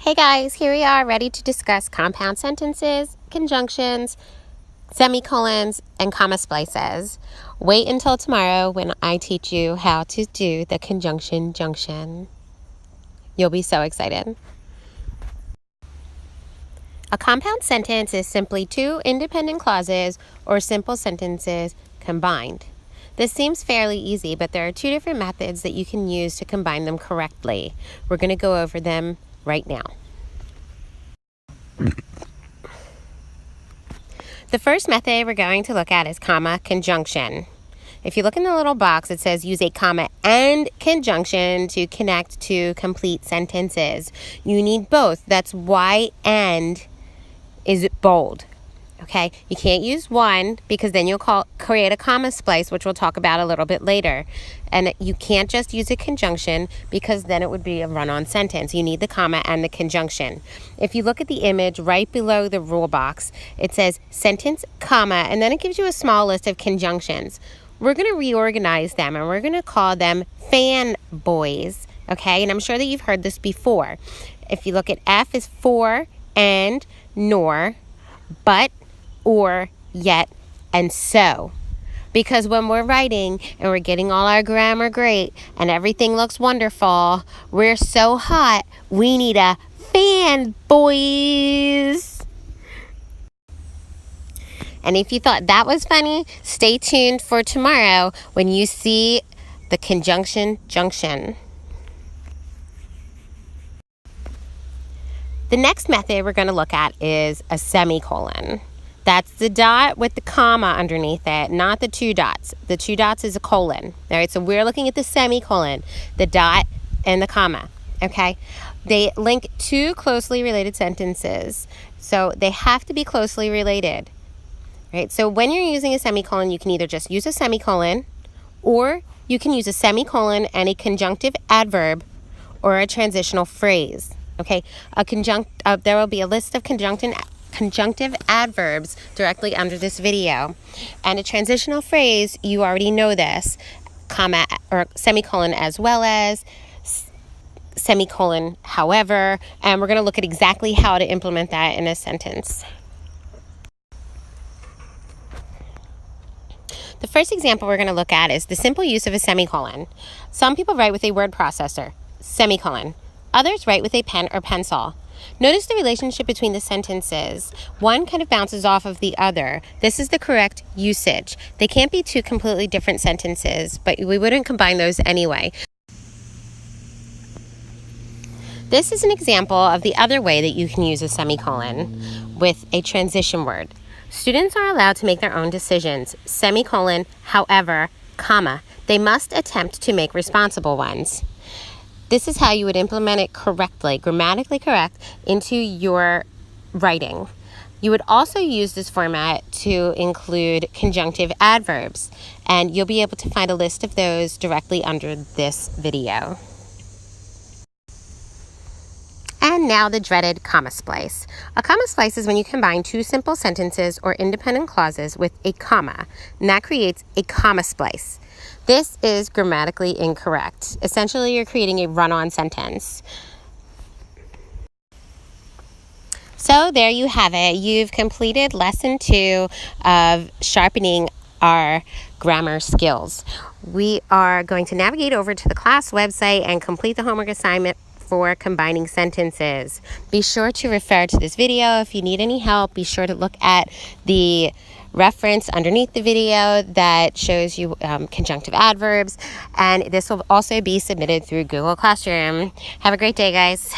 Hey guys, here we are ready to discuss compound sentences, conjunctions, semicolons, and comma splices. Wait until tomorrow when I teach you how to do the conjunction junction. You'll be so excited. A compound sentence is simply two independent clauses or simple sentences combined. This seems fairly easy, but there are two different methods that you can use to combine them correctly. We're going to go over them right now. The first method we're going to look at is comma conjunction. If you look in the little box, it says use a comma and conjunction to connect to complete sentences. You need both. That's why and is bold. Okay, you can't use one because then you'll create a comma splice, which we'll talk about a little bit later. And you can't just use a conjunction because then it would be a run-on sentence. You need the comma and the conjunction. If you look at the image right below the rule box, it says sentence, comma, and then it gives you a small list of conjunctions. We're going to reorganize them and we're going to call them fanboys. Okay, and I'm sure that you've heard this before. If you look at F is for, and, nor, but, or, yet, and so. Because when we're writing and we're getting all our grammar great and everything looks wonderful, we're so hot, we need a fan, boys. And if you thought that was funny, stay tuned for tomorrow when you see the conjunction junction. The next method we're going to look at is a semicolon. That's the dot with the comma underneath it, not the two dots. The two dots is a colon. All right, so we're looking at the semicolon, the dot and the comma, okay? They link two closely related sentences, so they have to be closely related. Right? So when you're using a semicolon, you can either just use a semicolon, or you can use a semicolon and a conjunctive adverb or a transitional phrase. Okay, there will be a list of conjunctive adverbs directly under this video. And a transitional phrase, you already know this, comma or semicolon as well as, semicolon however, and we're going to look at exactly how to implement that in a sentence. The first example we're going to look at is the simple use of a semicolon. Some people write with a word processor, semicolon. Others write with a pen or pencil. Notice the relationship between the sentences. One kind of bounces off of the other. This is the correct usage. They can't be two completely different sentences, but we wouldn't combine those anyway. This is an example of the other way that you can use a semicolon with a transition word. Students are allowed to make their own decisions, semicolon, however, comma. They must attempt to make responsible ones. This is how you would implement it correctly, grammatically correct, into your writing. You would also use this format to include conjunctive adverbs, and you'll be able to find a list of those directly under this video. And now the dreaded comma splice. A comma splice is when you combine two simple sentences or independent clauses with a comma, and that creates a comma splice. This is grammatically incorrect. Essentially, you're creating a run-on sentence. So there you have it. You've completed lesson 2 of sharpening our grammar skills. We are going to navigate over to the class website and complete the homework assignment for combining sentences. Be sure to refer to this video. If you need any help, be sure to look at the reference underneath the video that shows you conjunctive adverbs, and this will also be submitted through Google Classroom. Have a great day, guys.